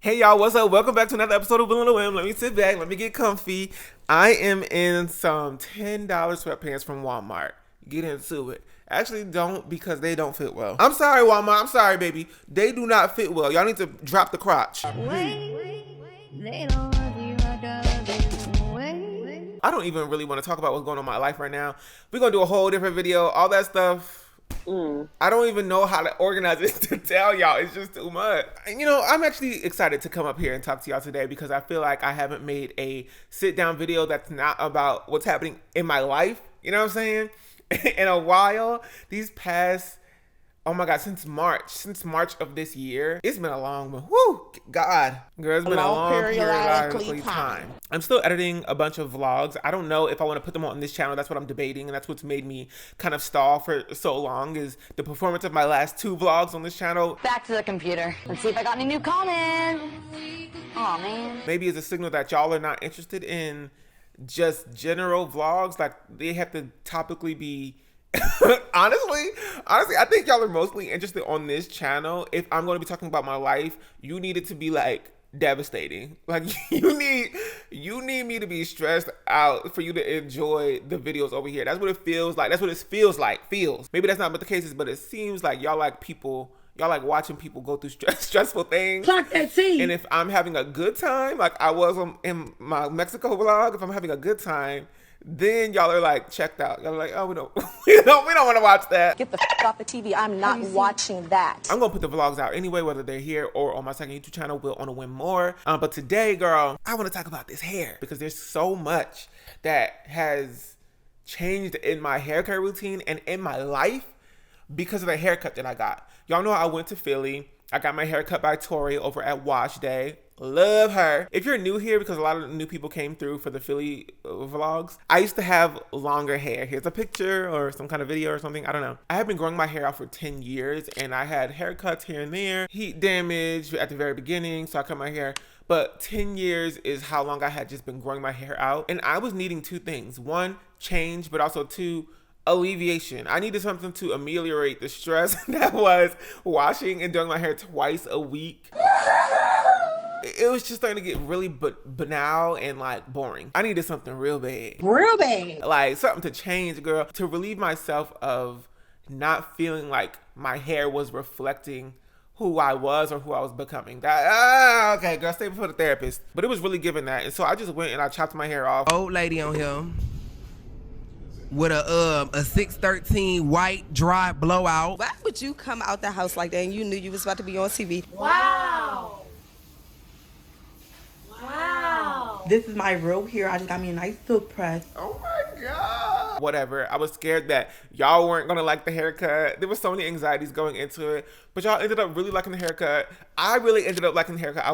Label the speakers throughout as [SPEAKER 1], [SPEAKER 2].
[SPEAKER 1] Hey y'all, what's up? Welcome back to another episode of WillOnAWhim. Let me sit back, let me get comfy. I am in some $10 sweatpants from Walmart. Get into it. Actually don't, because they don't fit well. I'm sorry, Walmart. I'm sorry, baby. They do not fit well. Y'all need to drop the crotch. I don't even really want to talk about what's going on in my life right now. We're going to do a whole different video. All that stuff. I don't even know how to organize it to tell y'all. It's just too much. And, you know, I'm actually excited to come up here and talk to y'all today because I feel like I haven't made a sit-down video that's not about what's happening in my life, you know what I'm saying, in a while. These past, oh my God, since March of this year, it's been a long one. Whoo, God. Girl, it's been a long periodically time. I'm still editing a bunch of vlogs. I don't know if I want to put them on this channel. That's what I'm debating, and that's what's made me kind of stall for so long is the performance of my last 2 vlogs on this channel.
[SPEAKER 2] Back to the computer. Let's see if I got any new comments. Aw, man.
[SPEAKER 1] Maybe it's a signal that y'all are not interested in just general vlogs. Like, they have to topically be... honestly, I think y'all are mostly interested on this channel. If I'm going to be talking about my life, you need it to be like devastating. Like you need me to be stressed out for you to enjoy the videos over here. That's what it feels like. That's what it feels like. Maybe that's not what the case is, but it seems like y'all like people. Y'all like watching people go through stressful things.
[SPEAKER 3] Clock that scene.
[SPEAKER 1] And if I'm having a good time, like I was in my Mexico vlog, if I'm having a good time, then y'all are like checked out. Y'all are like, oh, we don't want to watch that.
[SPEAKER 2] Get the f off the TV. I'm not watching that.
[SPEAKER 1] I'm gonna put the vlogs out anyway, whether they're here or on my second YouTube channel, WillOnAWhim more. But today, girl, I want to talk about this hair because there's so much that has changed in my haircare routine and in my life because of the haircut that I got. Y'all know I went to Philly. I got my hair cut by Tori over at Wash Day. Love her. If you're new here, because a lot of new people came through for the Philly vlogs, I used to have longer hair. Here's a picture or some kind of video or something. I don't know. I have been growing my hair out for 10 years and I had haircuts here and there, heat damage at the very beginning, so I cut my hair. But 10 years is how long I had just been growing my hair out. And I was needing 2 things. 1, change, but also 2, alleviation. I needed something to ameliorate the stress that was washing and doing my hair twice a week. It was just starting to get really banal and like boring. I needed something real bad. Like something to change, girl, to relieve myself of not feeling like my hair was reflecting who I was or who I was becoming. Okay, girl, stay before the therapist. But it was really giving that. And so I just went and I chopped my hair off.
[SPEAKER 3] Old lady on here with a 613 white dry blowout.
[SPEAKER 4] Why would you come out the house like that and you knew you was about to be on TV?
[SPEAKER 5] Wow.
[SPEAKER 4] This is my real hair. I just got me a nice silk press.
[SPEAKER 1] Oh my God. Whatever. I was scared that y'all weren't gonna like the haircut. There was so many anxieties going into it, but y'all ended up really liking the haircut. I really ended up liking the haircut.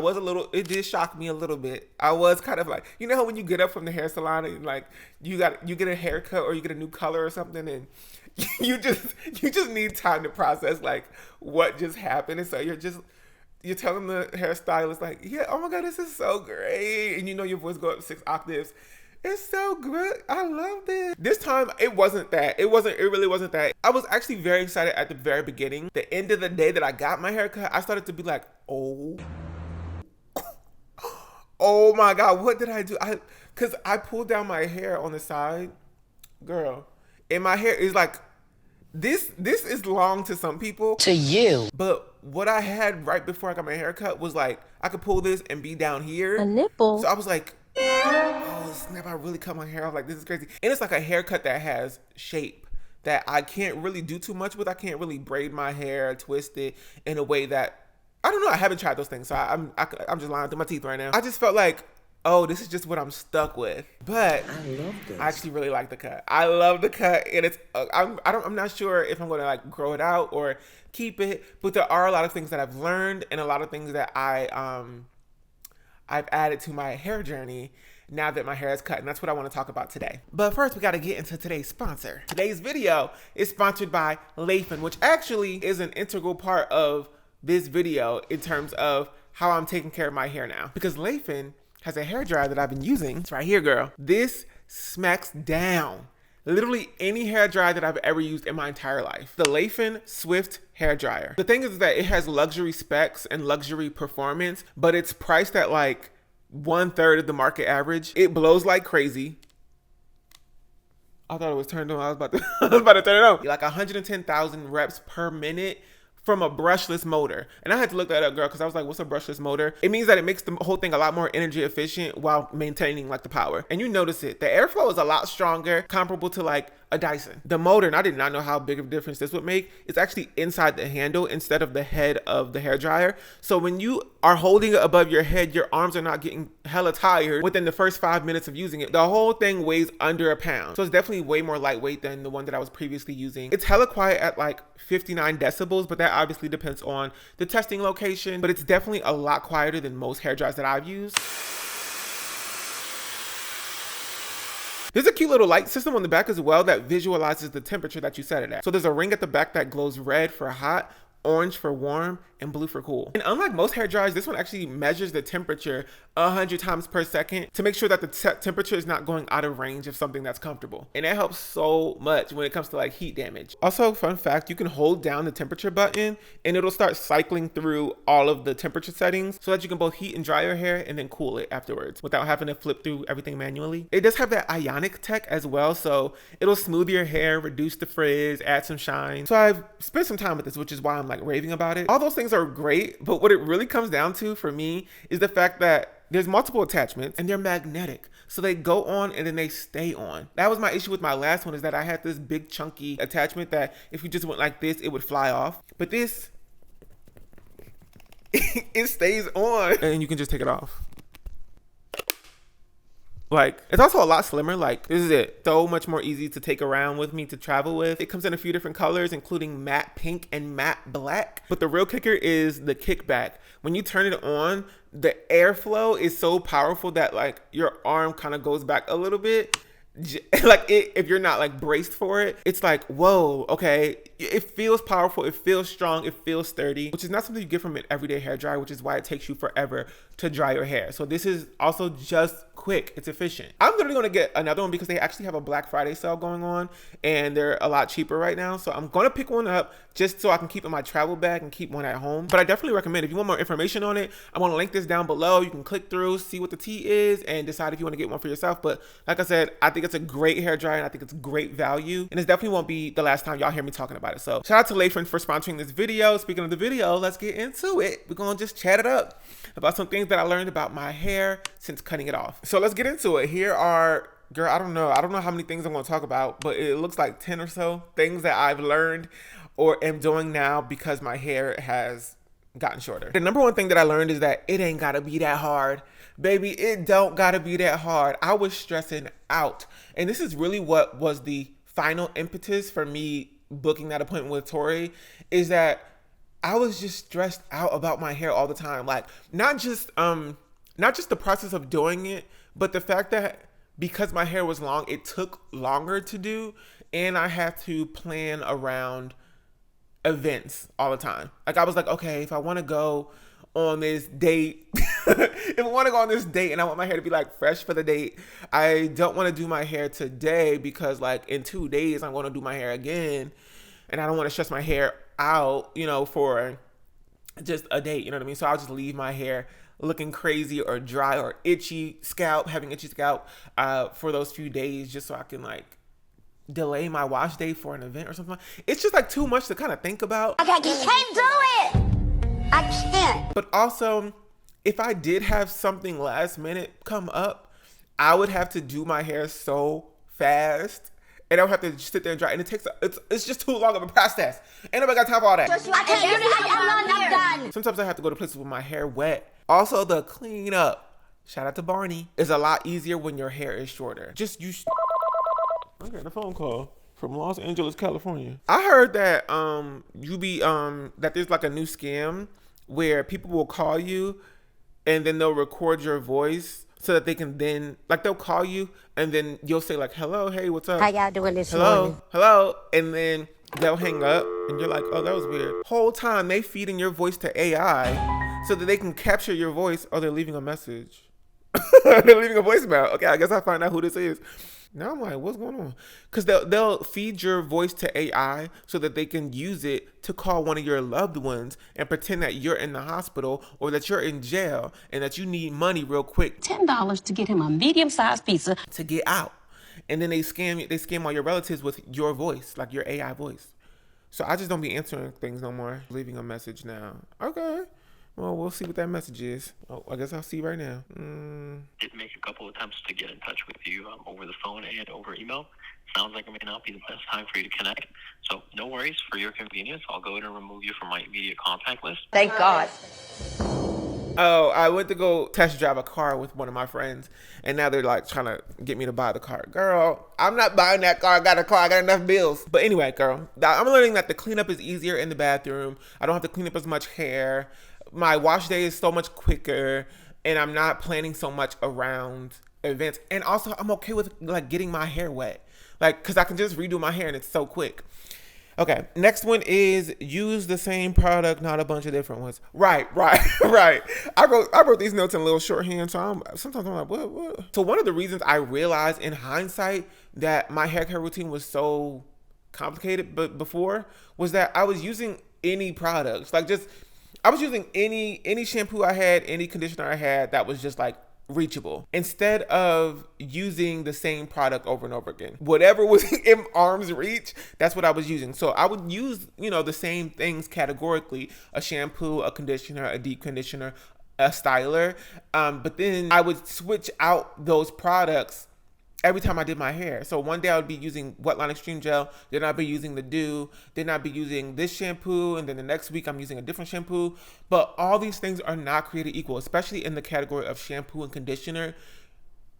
[SPEAKER 1] It did shock me a little bit. I was kind of like, you know how when you get up from the hair salon and like you get a haircut or you get a new color or something and you just need time to process like what just happened. And so you're telling the hairstylist like, yeah, oh my God, this is so great. And you know your voice go up 6 octaves. It's so good. I love this. This time, it wasn't that. It really wasn't that. I was actually very excited at the very beginning. The end of the day that I got my haircut, I started to be like, oh my God, what did I do? Because I pulled down my hair on the side, girl, and my hair is like, this is long to some people.
[SPEAKER 2] To you.
[SPEAKER 1] But what I had right before I got my haircut was like, I could pull this and be down here.
[SPEAKER 5] A nipple.
[SPEAKER 1] So I was like, oh snap, I really cut my hair off. Like, this is crazy. And it's like a haircut that has shape that I can't really do too much with. I can't really braid my hair, twist it in a way that, I don't know. I haven't tried those things. So I'm just lying through my teeth right now. I just felt like, oh, this is just what I'm stuck with. But
[SPEAKER 3] I love this.
[SPEAKER 1] I actually really like the cut. I love the cut, and it's I'm not sure if I'm gonna like grow it out or keep it. But there are a lot of things that I've learned and a lot of things that I've added to my hair journey now that my hair is cut, and that's what I want to talk about today. But first, we got to get into today's sponsor. Today's video is sponsored by Laifen, which actually is an integral part of this video in terms of how I'm taking care of my hair now, because Laifen has a hair dryer that I've been using. It's right here, girl. This smacks down literally any hair dryer that I've ever used in my entire life. The Laifen Swift hair dryer. The thing is that it has luxury specs and luxury performance, but it's priced at like 1/3 of the market average. It blows like crazy. I thought it was turned on. I was about to turn it on. Like 110,000 reps per minute from a brushless motor. And I had to look that up, girl, because I was like, what's a brushless motor? It means that it makes the whole thing a lot more energy efficient while maintaining like the power. And you notice it. The airflow is a lot stronger, comparable to like a Dyson. The motor, and I did not know how big of a difference this would make, it's actually inside the handle instead of the head of the hair dryer. So when you are holding it above your head, your arms are not getting hella tired within the first 5 minutes of using it. The whole thing weighs under a pound. So it's definitely way more lightweight than the one that I was previously using. It's hella quiet at like 59 decibels, but that obviously depends on the testing location, but it's definitely a lot quieter than most hair dryers that I've used. There's a cute little light system on the back as well that visualizes the temperature that you set it at. So there's a ring at the back that glows red for hot, orange for warm, and blue for cool. And unlike most hair dryers, this one actually measures the temperature 100 times per second to make sure that the temperature is not going out of range of something that's comfortable. And that helps so much when it comes to like heat damage. Also, fun fact, you can hold down the temperature button and it'll start cycling through all of the temperature settings so that you can both heat and dry your hair and then cool it afterwards without having to flip through everything manually. It does have that ionic tech as well, so it'll smooth your hair, reduce the frizz, add some shine. So I've spent some time with this, which is why I'm like raving about it. All those things are great, but what it really comes down to for me is the fact that there's multiple attachments and they're magnetic. So they go on and then they stay on. That was my issue with my last one, is that I had this big chunky attachment that if you just went like this, it would fly off. But this, it stays on and you can just take it off. Like, it's also a lot slimmer. Like, this is it. So much more easy to take around with me to travel with. It comes in a few different colors, including matte pink and matte black. But the real kicker is the kickback. When you turn it on, the airflow is so powerful that like your arm kind of goes back a little bit. Like if you're not like braced for it, it's like, whoa, okay. It feels powerful, it feels strong, it feels sturdy, which is not something you get from an everyday hair dryer, which is why it takes you forever to dry your hair. So this is also just quick, it's efficient. I'm literally gonna get another one because they actually have a Black Friday sale going on and they're a lot cheaper right now. So I'm gonna pick one up just so I can keep in my travel bag and keep one at home. But I definitely recommend, if you want more information on it, I'm gonna link this down below. You can click through, see what the tea is, and decide if you wanna get one for yourself. But like I said, I think it's a great hair dryer and I think it's great value. And it definitely won't be the last time y'all hear me talking about it. So shout out to Laifen for sponsoring this video. Speaking of the video, let's get into it. We're gonna just chat it up about some things that I learned about my hair since cutting it off. So let's get into it. Here are, girl, I don't know how many things I'm gonna talk about, but it looks like 10 or so things that I've learned or am doing now because my hair has gotten shorter. The number one thing that I learned is that it ain't gotta be that hard. Baby, it don't gotta be that hard. I was stressing out. And this is really what was the final impetus for me booking that appointment with Tori, is that I was just stressed out about my hair all the time. Like not just the process of doing it, but the fact that because my hair was long, it took longer to do, and I had to plan around events all the time. Like I was like, okay, if I want to go on this date, if I want to go on this date and I want my hair to be like fresh for the date, I don't want to do my hair today because like in 2 days I'm going to do my hair again, and I don't want to stress my hair out, you know, for just a date, you know what I mean? So I'll just leave my hair looking crazy or dry or itchy scalp, having itchy scalp for those few days just so I can like delay my wash day for an event or something. It's just like too much to kind of think about.
[SPEAKER 2] Okay, you can't do it. I can't.
[SPEAKER 1] But also, if I did have something last minute come up, I would have to do my hair so fast, and I would have to sit there and dry, and it's just too long of a process. Ain't nobody got time for all that.
[SPEAKER 2] I can't do it. I'm done.
[SPEAKER 1] Sometimes I have to go to places with my hair wet. Also, the cleanup, shout out to Barney, is a lot easier when your hair is shorter. Just use. I'm getting a phone call from Los Angeles, California. I heard that that there's like a new scam where people will call you and then they'll record your voice so that they can then, like, they'll call you and then you'll say like, hello, hey, what's up?
[SPEAKER 2] How y'all doing this morning?
[SPEAKER 1] Hello. And then they'll hang up and you're like, oh, that was weird. Whole time they feeding your voice to AI so that they can capture your voice. Oh, they're leaving a message. They're leaving a voicemail. Okay, I guess I'll find out who this is. Now I'm like, what's going on? Because they'll feed your voice to AI so that they can use it to call one of your loved ones and pretend that you're in the hospital or that you're in jail and that you need money real quick.
[SPEAKER 5] $10 to get him a medium-sized pizza.
[SPEAKER 1] To get out. And then they scam all your relatives with your voice, like your AI voice. So I just don't be answering things no more. Leaving a message now. Okay. Well, we'll see what that message is. Oh, I guess I'll see right now.
[SPEAKER 6] Did make a couple attempts to get in touch with you over the phone and over email. Sounds like it may not be the best time for you to connect. So no worries. For your convenience, I'll go ahead and remove you from my immediate contact list.
[SPEAKER 4] Thank God.
[SPEAKER 1] Oh, I went to go test drive a car with one of my friends, and now they're like trying to get me to buy the car. Girl, I'm not buying that car. I got a car. I got enough bills. But anyway, girl, I'm learning that the cleanup is easier in the bathroom. I don't have to clean up as much hair. My wash day is so much quicker, and I'm not planning so much around events. And also, I'm okay with like getting my hair wet, like because I can just redo my hair and it's so quick. Okay, next one is use the same product, not a bunch of different ones. Right. I wrote these notes in a little shorthand, so sometimes I'm like, what? So one of the reasons I realized in hindsight that my hair care routine was so complicated, but before was that I was using any products, I was using any shampoo I had, any conditioner I had that was just like reachable, instead of using the same product over and over again. Whatever was in arm's reach, that's what I was using. So I would use, the same things categorically: a shampoo, a conditioner, a deep conditioner, a styler. But then I would switch out those products every time I did my hair. So one day I would be using Wetline Extreme Gel, then I'd be using the Dew, then I'd be using this shampoo, and then the next week I'm using a different shampoo. But all these things are not created equal, especially in the category of shampoo and conditioner.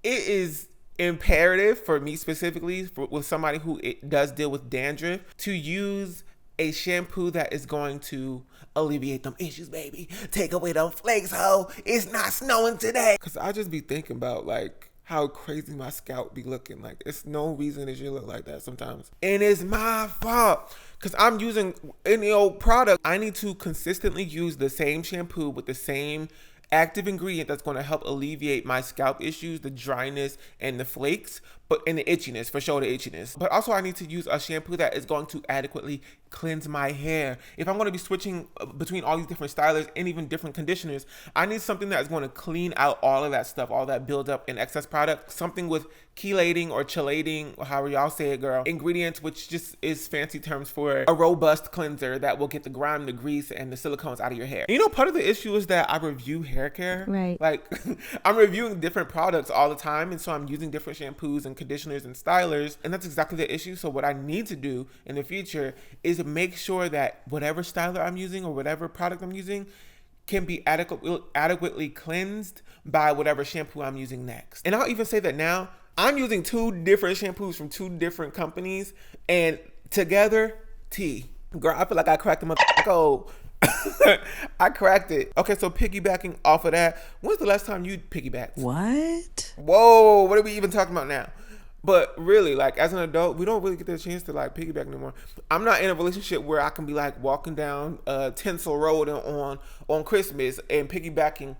[SPEAKER 1] It is imperative for me specifically, with somebody who does deal with dandruff, to use a shampoo that is going to alleviate them issues, baby. Take away them flakes, ho. It's not snowing today. Because I just be thinking about like how crazy my scalp be looking. Like, it's no reason it should look like that sometimes. And it's my fault because I'm using any old product. I need to consistently use the same shampoo with the same active ingredient that's going to help alleviate my scalp issues, the dryness and the flakes, and the itchiness, for sure, the itchiness. But also I need to use a shampoo that is going to adequately cleanse my hair. If I'm going to be switching between all these different stylers and even different conditioners, I need something that is going to clean out all of that stuff, all that buildup and excess product. Something with chelating or chelating, or however y'all say it, girl, ingredients, which just is fancy terms for a robust cleanser that will get the grime, the grease, and the silicones out of your hair. Part of the issue is that I review hair care.
[SPEAKER 7] Right.
[SPEAKER 1] Like, I'm reviewing different products all the time, and so I'm using different shampoos and conditioners and stylers, and that's exactly the issue. So what I need to do in the future is make sure that whatever styler I'm using or whatever product I'm using can be adequately cleansed by whatever shampoo I'm using next. And I'll even say that now I'm using 2 different shampoos from 2 different companies, and together, girl, I feel like I cracked them up cold. I cracked it. Okay, so piggybacking off of that, when's the last time you piggybacked?
[SPEAKER 7] What?
[SPEAKER 1] Whoa, what are we even talking about now? But really, like, as an adult, we don't really get the chance to like piggyback anymore. I'm not in a relationship where I can be like walking down Tinsel Road on Christmas and piggybacking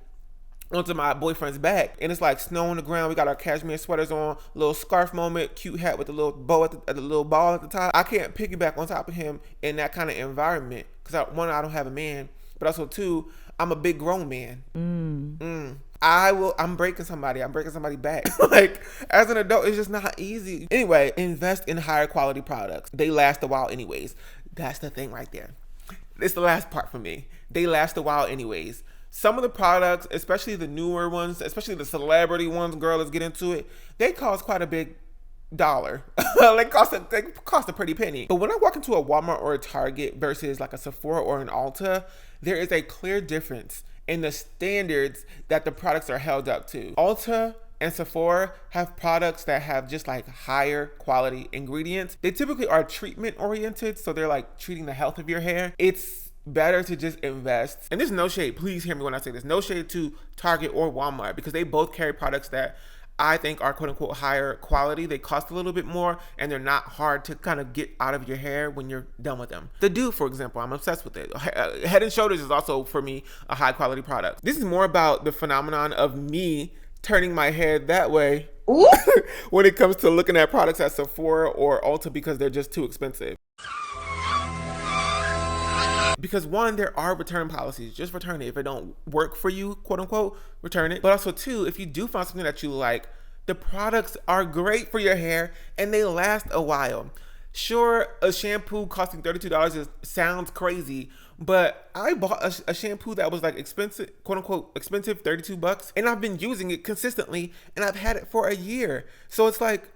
[SPEAKER 1] onto my boyfriend's back, and it's like snow on the ground. We got our cashmere sweaters on, little scarf moment, cute hat with the little bow at the little ball at the top. I can't piggyback on top of him in that kind of environment because one, I don't have a man, but also 2, I'm a big grown man. I'm breaking somebody back. Like, as an adult, it's just not easy. Anyway, invest in higher quality products. They last a while anyways. That's the thing right there. It's the last part for me. They last a while anyways. Some of the products, especially the newer ones, especially the celebrity ones, girl, let's get into it, they cost quite a big dollar. They cost a pretty penny. But when I walk into a Walmart or a Target versus like a Sephora or an Ulta, there is a clear difference in the standards that the products are held up to. Ulta and Sephora have products that have just like higher quality ingredients. They typically are treatment oriented, so they're like treating the health of your hair. It's better to just invest. And there's no shade, please hear me when I say this, no shade to Target or Walmart, because they both carry products that I think are quote unquote higher quality. They cost a little bit more and they're not hard to kind of get out of your hair when you're done with them. The Dew, for example, I'm obsessed with it. Head and Shoulders is also, for me, a high quality product. This is more about the phenomenon of me turning my hair that way
[SPEAKER 4] Ooh.
[SPEAKER 1] when it comes to looking at products at Sephora or Ulta because they're just too expensive. Because one, there are return policies. Just return it. If it don't work for you, quote unquote, return it. But also two, if you do find something that you like, the products are great for your hair and they last a while. Sure, a shampoo costing $32 sounds crazy, but I bought a shampoo that was like expensive, quote unquote, expensive, $32, and I've been using it consistently and I've had it for a year. So it's like,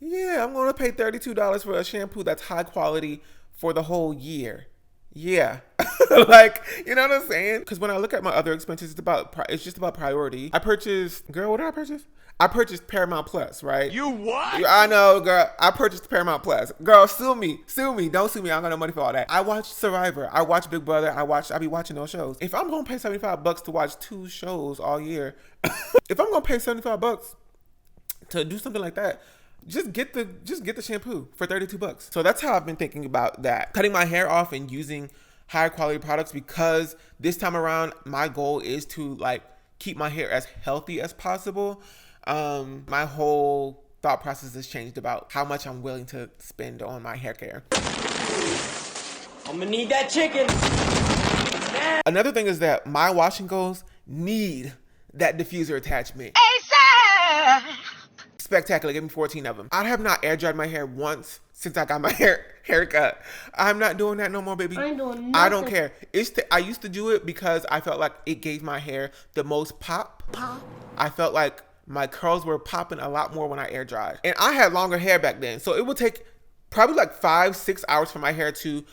[SPEAKER 1] yeah, I'm gonna pay $32 for a shampoo that's high quality for the whole year. Yeah. Like, you know what I'm saying? Because when I look at my other expenses, it's just about priority. I purchased, girl, what did I purchase? I purchased Paramount Plus, right?
[SPEAKER 7] You what?
[SPEAKER 1] I know, girl. I purchased Paramount Plus. Girl, sue me. Sue me. Don't sue me. I don't got no money for all that. I watched Survivor. I watched Big Brother. I be watching those shows. If I'm going to pay $75 to watch 2 shows all year, if I'm going to pay $75 to do something like that, just get the shampoo for $32. So that's how I've been thinking about that. Cutting my hair off and using higher quality products, because this time around my goal is to like keep my hair as healthy as possible. My whole thought process has changed about how much I'm willing to spend on my hair care.
[SPEAKER 8] I'm gonna need that chicken.
[SPEAKER 1] Another thing is that my wash and goes need that diffuser attachment. Spectacular. Give me 14 of them. I have not air dried my hair once since I got my haircut. I'm not doing that no more, baby.
[SPEAKER 5] I ain't doing nothing.
[SPEAKER 1] I don't care. I used to do it because I felt like it gave my hair the most pop. I felt like my curls were popping a lot more when I air dried. And I had longer hair back then. So it would take probably like 5-6 hours for my hair to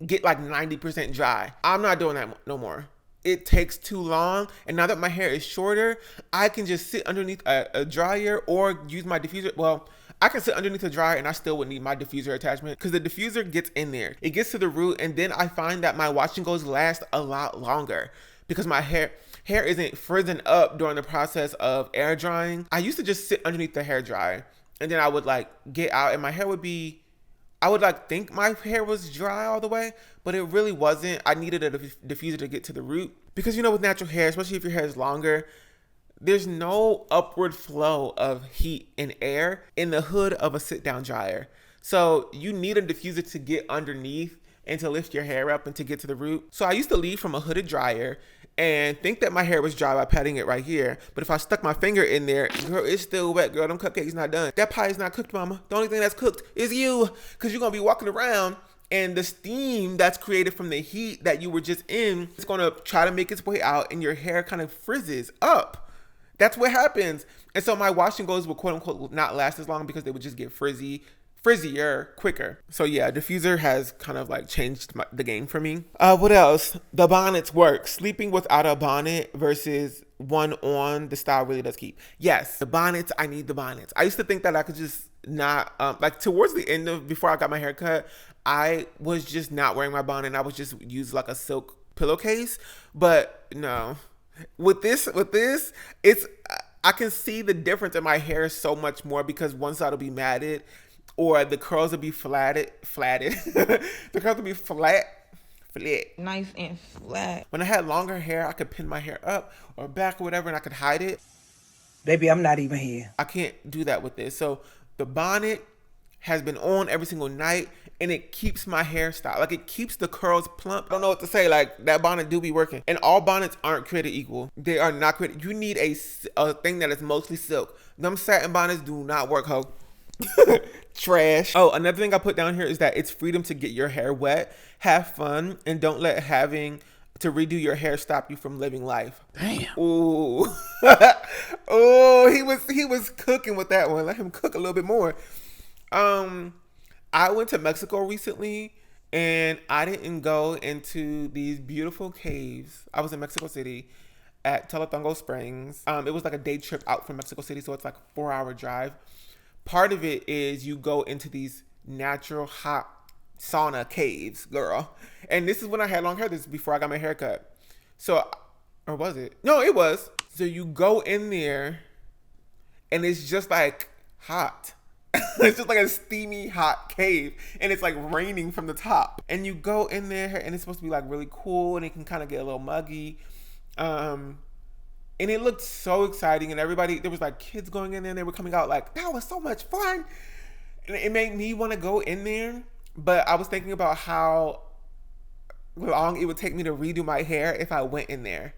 [SPEAKER 1] get like 90% dry. I'm not doing that no more. It takes too long. And now that my hair is shorter, I can just sit underneath a dryer or use my diffuser. Well, I can sit underneath a dryer and I still would need my diffuser attachment because the diffuser gets in there. It gets to the root, and then I find that my wash and goes last a lot longer because my hair isn't frizzing up during the process of air drying. I used to just sit underneath the hair dryer and then I would like get out and my hair would be, I would like think my hair was dry all the way, but it really wasn't. I needed a diffuser to get to the root because, you know, with natural hair, especially if your hair is longer, there's no upward flow of heat and air in the hood of a sit down dryer. So you need a diffuser to get underneath and to lift your hair up and to get to the root. So I used to leave from a hooded dryer and think that my hair was dry by patting it right here. But if I stuck my finger in there, girl, it's still wet, girl. Them cupcakes not done. That pie is not cooked, mama. The only thing that's cooked is you, because you're going to be walking around and the steam that's created from the heat that you were just in is going to try to make its way out and your hair kind of frizzes up. That's what happens. And so my wash and goes would quote unquote not last as long because they would just get frizzier quicker. So yeah, diffuser has kind of like changed the game for me. What else? The bonnets work. Sleeping without a bonnet versus one on, the style really does keep. Yes, the bonnets, I need the bonnets. I used to think that I could just not, like towards the end of, before I got my hair cut, I was just not wearing my bonnet and I was just use like a silk pillowcase. But no, with this, it's, I can see the difference in my hair so much more because one side will be matted or the curls will be flatted. The curls will be flat.
[SPEAKER 4] Nice and flat.
[SPEAKER 1] When I had longer hair, I could pin my hair up or back or whatever and I could hide it.
[SPEAKER 8] Baby, I'm not even here.
[SPEAKER 1] I can't do that with this. So the bonnet has been on every single night and it keeps my hairstyle. Like it keeps the curls plump. I don't know what to say. Like that bonnet do be working. And all bonnets aren't created equal. They are not created. You need a thing that is mostly silk. Them satin bonnets do not work, ho. Trash. Oh, another thing I put down here is that it's freedom to get your hair wet, have fun, and don't let having to redo your hair stop you from living life.
[SPEAKER 7] Damn.
[SPEAKER 1] Ooh. Oh, he was cooking with that one. Let him cook a little bit more. I went to Mexico recently and I didn't go into these beautiful caves. I was in Mexico City at Teletongo Springs. It was like a day trip out from Mexico City, so it's like a 4-hour drive. Part of it is you go into these natural hot sauna caves, girl. And this is when I had long hair. This is before I got my hair cut. So, or was it? No, it was. So you go in there and it's just like hot. It's just like a steamy hot cave and it's like raining from the top. And you go in there and it's supposed to be like really cool and it can kind of get a little muggy. And it looked so exciting, and everybody, there was like kids going in there, and they were coming out like, that was so much fun. And it made me want to go in there, but I was thinking about how long it would take me to redo my hair if I went in there.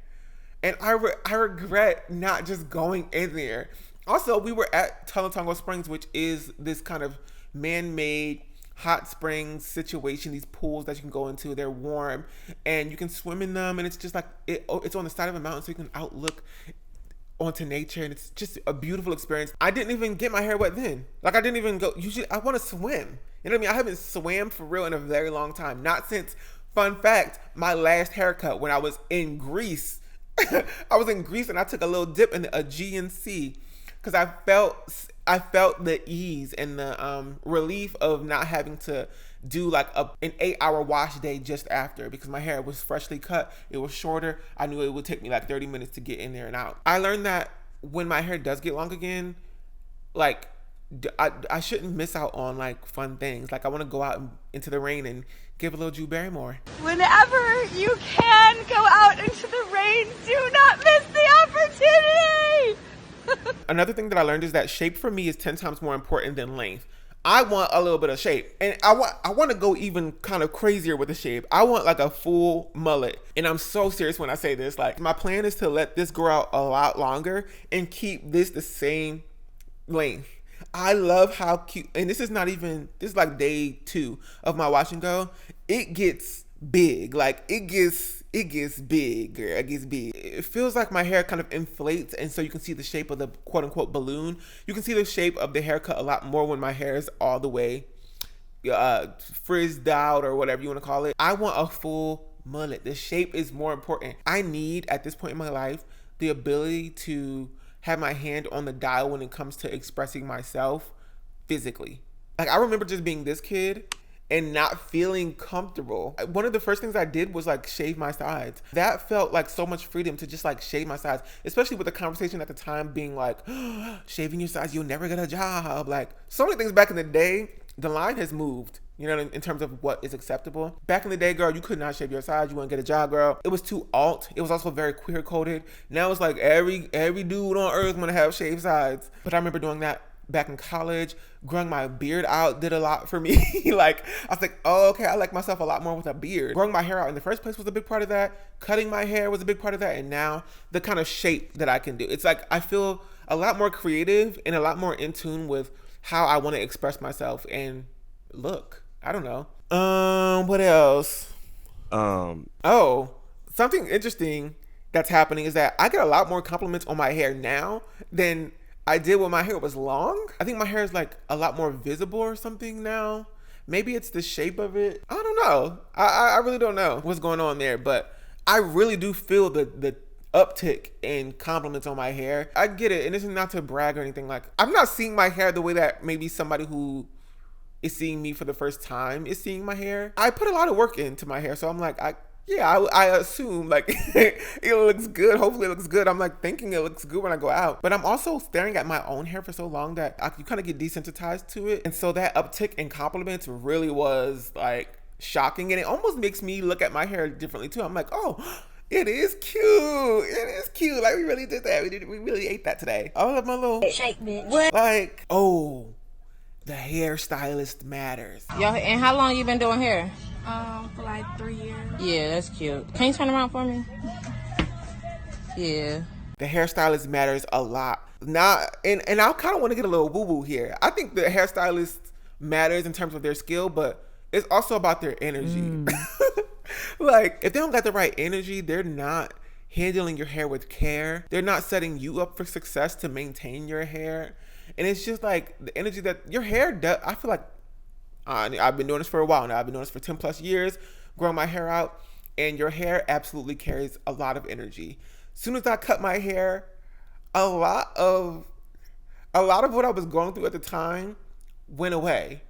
[SPEAKER 1] And I regret not just going in there. Also, we were at Tonga Springs, which is this kind of man-made hot springs situation, these pools that you can go into. They're warm and you can swim in them, and it's just like it's on the side of a mountain, so you can outlook onto nature, and it's just a beautiful experience. I didn't even get my hair wet then. Like, I didn't even go. Usually I want to swim, you know what I mean? I haven't swam for real in a very long time, not since, fun fact, my last haircut when I was in Greece. I was in Greece and I took a little dip in the Aegean Sea because I felt the ease and the relief of not having to do like an 8-hour wash day just after, because my hair was freshly cut. It was shorter. I knew it would take me like 30 minutes to get in there and out. I learned that when my hair does get long again, like I shouldn't miss out on like fun things. Like, I want to go out into the rain and give a little Drew Barrymore.
[SPEAKER 7] Whenever you can go out into the rain, do not miss the opportunity.
[SPEAKER 1] Another thing that I learned is that shape for me is 10 times more important than length. I want a little bit of shape, and I want to go even kind of crazier with the shape. I want like a full mullet, and I'm so serious when I say this. Like, my plan is to let this grow out a lot longer and keep this the same length. I love how cute, and this is like day 2 of my wash and go. It gets big, like it gets big, girl. It gets big. It feels like my hair kind of inflates, and so you can see the shape of the quote unquote balloon. You can see the shape of the haircut a lot more when my hair is all the way frizzed out, or whatever you want to call it. I want a full mullet. The shape is more important. I need, at this point in my life, the ability to have my hand on the dial when it comes to expressing myself physically. Like, I remember just being this kid and not feeling comfortable. One of the first things I did was like shave my sides. That felt like so much freedom, to just like shave my sides, especially with the conversation at the time being like, oh, shaving your sides, you'll never get a job. Like, so many things back in the day, the line has moved, you know, in terms of what is acceptable. Back in the day, girl, you could not shave your sides, you wouldn't get a job, girl. It was too alt. It was also very queer coded. Now it's like every dude on earth want to have shaved sides. But I remember doing that back in college. Growing my beard out did a lot for me. Like, I was like, oh, okay, I like myself a lot more with a beard. Growing my hair out in the first place was a big part of that. Cutting my hair was a big part of that. And now the kind of shape that I can do. It's like I feel a lot more creative and a lot more in tune with how I want to express myself and look. I don't know. What else? Oh, something interesting that's happening is that I get a lot more compliments on my hair now than I did when my hair was long. I think my hair is like a lot more visible or something now. Maybe it's the shape of it. I don't know. I really don't know what's going on there, but I really do feel the uptick in compliments on my hair. I get it, and this is not to brag or anything. Like, I'm not seeing my hair the way that maybe somebody who is seeing me for the first time is seeing my hair. I put a lot of work into my hair, so I'm like, I assume like it looks good. Hopefully it looks good. I'm like thinking it looks good when I go out. But I'm also staring at my own hair for so long that you kind of get desensitized to it. And so that uptick in compliments really was like shocking. And it almost makes me look at my hair differently too. I'm like, oh, it is cute. It is cute. Like, we really did that. We really ate that today. I love my little
[SPEAKER 7] Shake, bitch.
[SPEAKER 1] like, oh, the hairstylist matters.
[SPEAKER 9] Yo, and how long you been doing hair?
[SPEAKER 7] For like 3 years.
[SPEAKER 9] Yeah, that's cute. Can you turn around for me? Yeah.
[SPEAKER 1] The hairstylist matters a lot. Not, and I kind of want to get a little woo-woo here. I think the hairstylist matters in terms of their skill, but it's also about their energy. Like, if they don't got the right energy, they're not handling your hair with care. They're not setting you up for success to maintain your hair. And it's just like the energy that your hair does. I feel like I've been doing this for a while now. I've been doing this for 10 plus years, growing my hair out, and your hair absolutely carries a lot of energy. As soon as I cut my hair, a lot of what I was going through at the time went away.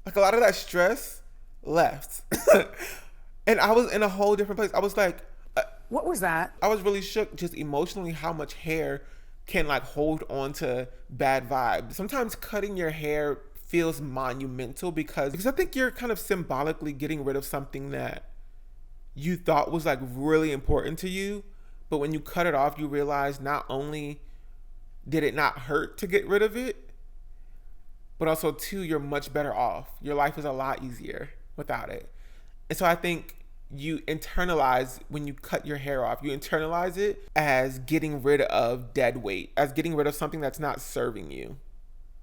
[SPEAKER 1] Like, a lot of that stress left. And I was in a whole different place. I was like,
[SPEAKER 10] what was that?
[SPEAKER 1] I was really shook just emotionally how much hair can like hold on to bad vibes. Sometimes cutting your hair feels monumental because I think you're kind of symbolically getting rid of something that you thought was like really important to you, But when you cut it off, you realize not only did it not hurt to get rid of it, but also too, you're much better off. Your life is a lot easier without it. And so I think you internalize, when you cut your hair off, you internalize it as getting rid of dead weight, as getting rid of something that's not serving you,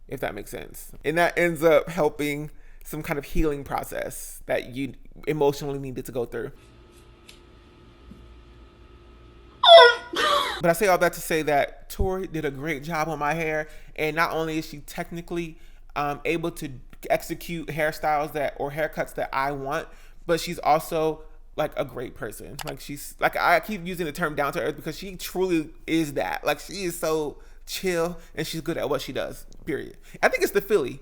[SPEAKER 1] if that makes sense. And that ends up helping some kind of healing process that you emotionally needed to go through. But I say all that to say that Tori did a great job on my hair, and not only is she technically able to execute hairstyles or haircuts that I want, but she's also like a great person. Like, she's like, I keep using the term down to earth because she truly is that. Like, she is so chill and she's good at what she does, period. I think it's the Philly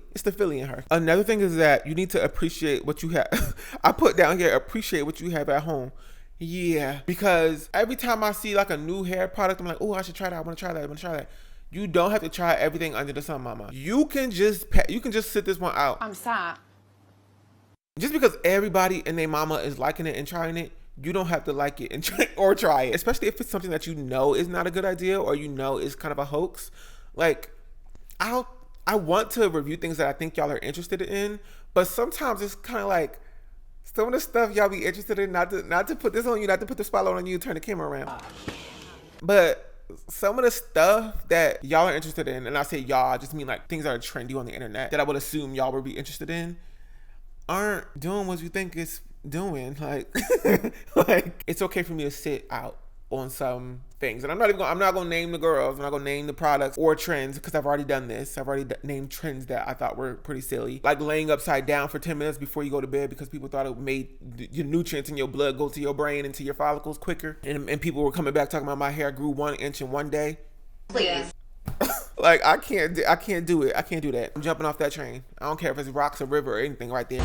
[SPEAKER 1] in her. Another thing is that you need to appreciate what you have. I put down here, appreciate what you have at home. Yeah, because every time I see like a new hair product, I'm like, oh, I should try that. I want to try that. You don't have to try everything under the sun, mama. You can just sit this one out.
[SPEAKER 9] I'm sad.
[SPEAKER 1] Just because everybody and their mama is liking it and trying it, you don't have to like it and try it. Especially if it's something that you know is not a good idea, or you know is kind of a hoax. Like, I want to review things that I think y'all are interested in, but sometimes it's kind of like some of the stuff y'all be interested in, not to put this on you, not to put the spotlight on you, turn the camera around. But some of the stuff that y'all are interested in, and I say y'all, I just mean like things that are trendy on the internet that I would assume y'all would be interested in, aren't doing what you think it's doing. Like, like, it's okay for me to sit out on some things, and I'm not gonna name the girls, I'm not gonna name the products or trends, because I've already done this. I've already named trends that I thought were pretty silly, like laying upside down for 10 minutes before you go to bed because people thought it made your nutrients in your blood go to your brain and to your follicles quicker, and people were coming back talking about my hair grew 1 inch in one day.
[SPEAKER 2] Please.
[SPEAKER 1] Like, I can't do it. I can't do that. I'm jumping off that train. I don't care if it's rocks or river or anything right there.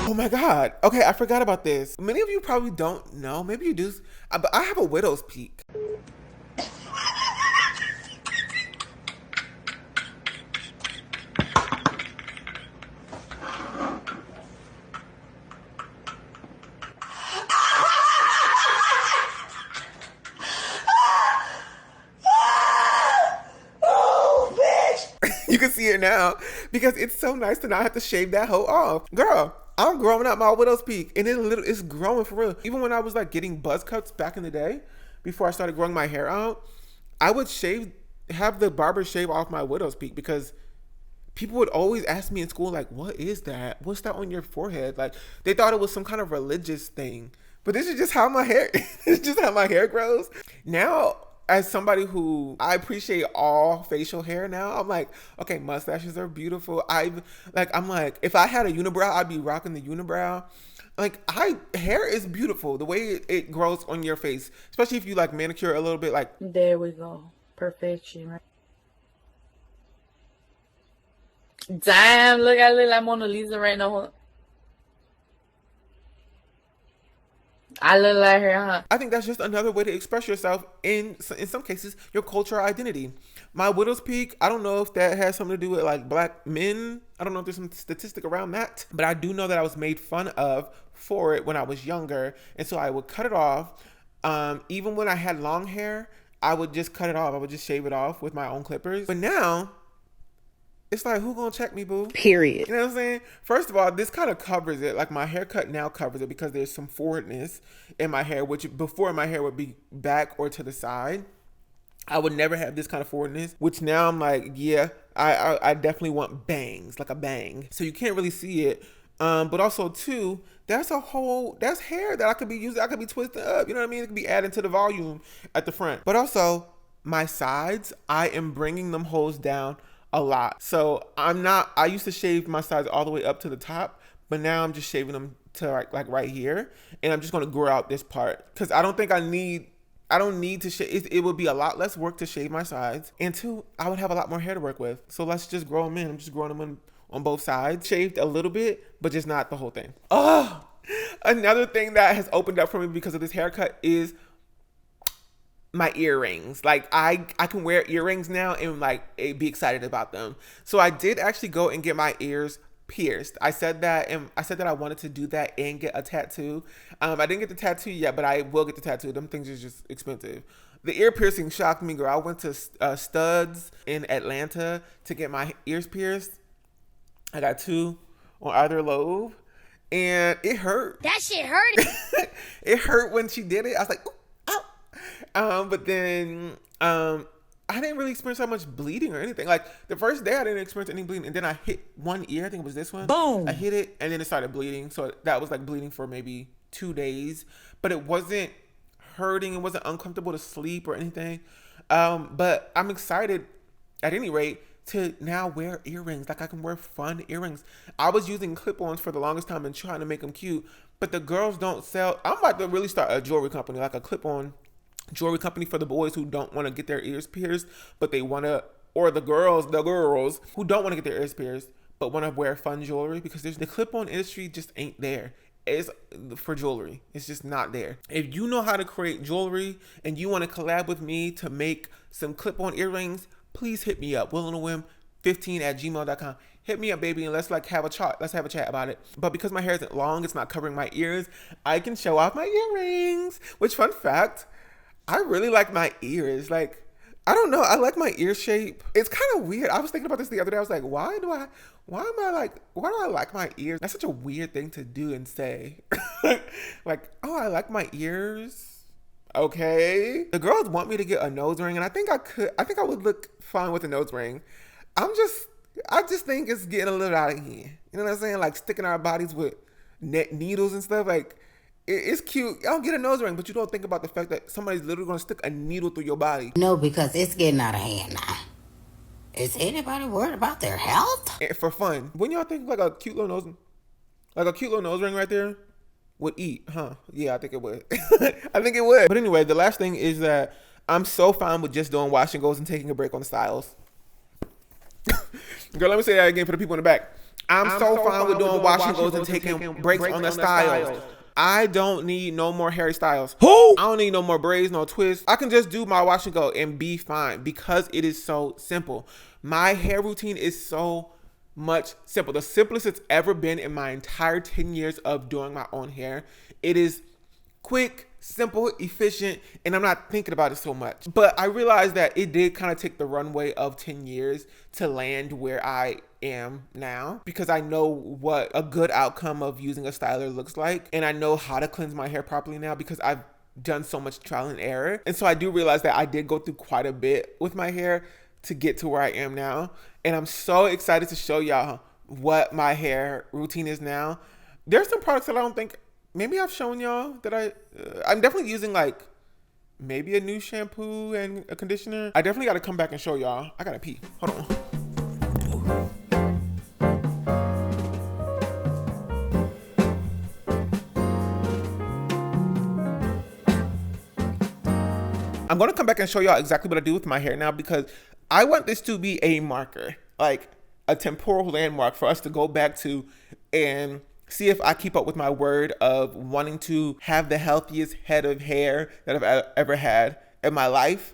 [SPEAKER 1] Oh my God. Okay, I forgot about this. Many of you probably don't know. Maybe you do. But I have a widow's peak. You can see it now because it's so nice to not have to shave that hoe off. Girl, I'm growing out my widow's peak, and it's growing for real. Even when I was like getting buzz cuts back in the day, before I started growing my hair out, I would have the barber shave off my widow's peak, because people would always ask me in school, like, what is that? What's that on your forehead? Like, they thought it was some kind of religious thing. But this is just how my hair, it's just how my hair grows. Now, as somebody who, I appreciate all facial hair now, I'm like, okay, mustaches are beautiful. I'm like, if I had a unibrow, I'd be rocking the unibrow. Like, hair is beautiful. The way it grows on your face, especially if you like manicure a little bit, like.
[SPEAKER 10] There we go. Perfection, right? Damn, look, I look like Mona Lisa right now. I look like her, huh?
[SPEAKER 1] I think that's just another way to express yourself, in some cases, your cultural identity. My widow's peak, I don't know if that has something to do with like black men. I don't know if there's some statistic around that, but I do know that I was made fun of for it when I was younger. And so I would cut it off. Even when I had long hair, I would just cut it off. I would just shave it off with my own clippers. But now, it's like, who gonna check me, boo?
[SPEAKER 4] Period.
[SPEAKER 1] You know what I'm saying? First of all, this kind of covers it. Like, my haircut now covers it because there's some forwardness in my hair, which before my hair would be back or to the side. I would never have this kind of forwardness, which now I'm like, yeah, I definitely want bangs, like a bang. So you can't really see it. But also too, that's hair that I could be using. I could be twisting up. You know what I mean? It could be adding to the volume at the front. But also my sides, I am bringing them holes down a lot. So I used to shave my sides all the way up to the top, but now I'm just shaving them to like right here. And I'm just going to grow out this part because I don't need to shave. It would be a lot less work to shave my sides. And two, I would have a lot more hair to work with. So let's just grow them in. I'm just growing them in on both sides. Shaved a little bit, but just not the whole thing. Oh, another thing that has opened up for me because of this haircut is my earrings. Like I can wear earrings now and like be excited about them. So I did actually go and get my ears pierced. I said that, and I said that I wanted to do that and get a tattoo. I didn't get the tattoo yet, but I will get the tattoo. Them things are just expensive. The ear piercing shocked me, girl. I went to Studs in Atlanta to get my ears pierced. I got 2 on either lobe, and it hurt.
[SPEAKER 11] That shit hurt.
[SPEAKER 1] It hurt when she did it. I was like, ooh, ow. But then I didn't really experience that much bleeding or anything. Like the first day I didn't experience any bleeding, and then I hit one ear. I think it was this one.
[SPEAKER 8] Boom.
[SPEAKER 1] I hit it, and then it started bleeding. So that was like bleeding for maybe 2 days, but it wasn't hurting. It wasn't uncomfortable to sleep or anything. But I'm excited at any rate to now wear earrings. Like I can wear fun earrings. I was using clip-ons for the longest time and trying to make them cute, but the girls don't sell. I'm about to really start a jewelry company, like a clip-on jewelry company for the boys who don't want to get their ears pierced, but they want to, or the girls who don't want to get their ears pierced, but want to wear fun jewelry, because the clip-on industry just ain't there. It's for jewelry. It's just not there. If you know how to create jewelry and you want to collab with me to make some clip-on earrings, please hit me up. WillOnAWhim15@gmail.com. Hit me up, baby, and let's have a chat. Let's have a chat about it. But because my hair isn't long, it's not covering my ears, I can show off my earrings. Which, fun fact, I really like my ears. Like, I don't know. I like my ear shape. It's kind of weird. I was thinking about this the other day. I was like, why do I like my ears? That's such a weird thing to do and say. Like, oh, I like my ears. Okay. The girls want me to get a nose ring, and I think I would look fine with a nose ring. I just think it's getting a little out of here. You know what I'm saying? Like sticking our bodies with needles and stuff. Like, it's cute. I'll get a nose ring, but you don't think about the fact that somebody's literally going to stick a needle through your body.
[SPEAKER 11] No, because it's getting out of hand now. Is anybody worried about their health?
[SPEAKER 1] And for fun. Wouldn't y'all think like a cute little nose ring right there would eat, huh? Yeah, I think it would. I think it would. But anyway, the last thing is that I'm so fine with just doing wash and goes and taking a break on the styles. Girl, let me say that again for the people in the back. I'm so fine with doing wash and goes and taking breaks on the styles. I don't need no more Harry Styles. Who? I don't need no more braids, no twists. I can just do my wash and go and be fine because it is so simple. My hair routine is so much simple. The simplest it's ever been in my entire 10 years of doing my own hair. It is quick, simple, efficient, and I'm not thinking about it so much. But I realized that it did kind of take the runway of 10 years to land where I am now, because I know what a good outcome of using a styler looks like, and I know how to cleanse my hair properly now because I've done so much trial and error. And so I do realize that I did go through quite a bit with my hair to get to where I am now, and I'm so excited to show y'all what my hair routine is now. There's some products that I don't think maybe I've shown y'all that I'm definitely using, like maybe a new shampoo and a conditioner. I definitely got to come back and show y'all. I gotta pee. Hold on. I'm going to come back and show y'all exactly what I do with my hair now, because I want this to be a marker, like a temporal landmark for us to go back to and see if I keep up with my word of wanting to have the healthiest head of hair that I've ever had in my life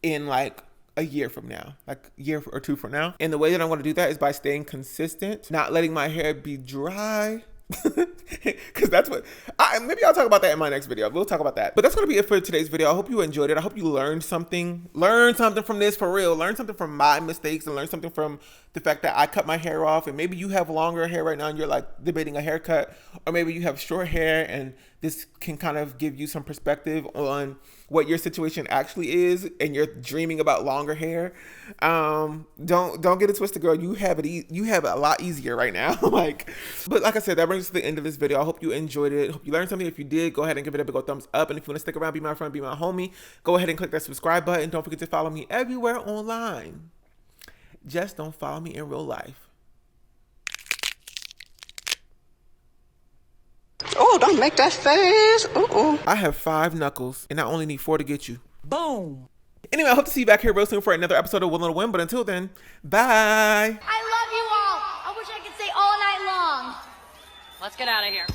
[SPEAKER 1] in like a year from now, like a year or two from now. And the way that I'm going to do that is by staying consistent, not letting my hair be dry. Because that's what maybe I'll talk about that in my next video. We'll talk about that. But that's gonna be it for today's video. I hope you enjoyed it. I hope you learned something from this, for real. Learn something from my mistakes, and learn something from the fact that I cut my hair off. And maybe you have longer hair right now and you're like debating a haircut, or maybe you have short hair and this can kind of give you some perspective on what your situation actually is, and you're dreaming about longer hair. Don't get it twisted, girl. You have it a lot easier right now. But like I said, that brings us to the end of this video. I hope you enjoyed it. Hope you learned something. If you did, go ahead and give it a big old thumbs up. And if you want to stick around, be my friend, be my homie, go ahead and click that subscribe button. Don't forget to follow me everywhere online. Just don't follow me in real life.
[SPEAKER 12] Oh, don't make that face.
[SPEAKER 1] I have 5 knuckles, and I only need 4 to get you.
[SPEAKER 12] Boom.
[SPEAKER 1] Anyway, I hope to see you back here real soon for another episode of WillOnAWhim. But until then, bye.
[SPEAKER 7] I love you all. I wish I could say all night long.
[SPEAKER 2] Let's get out of here.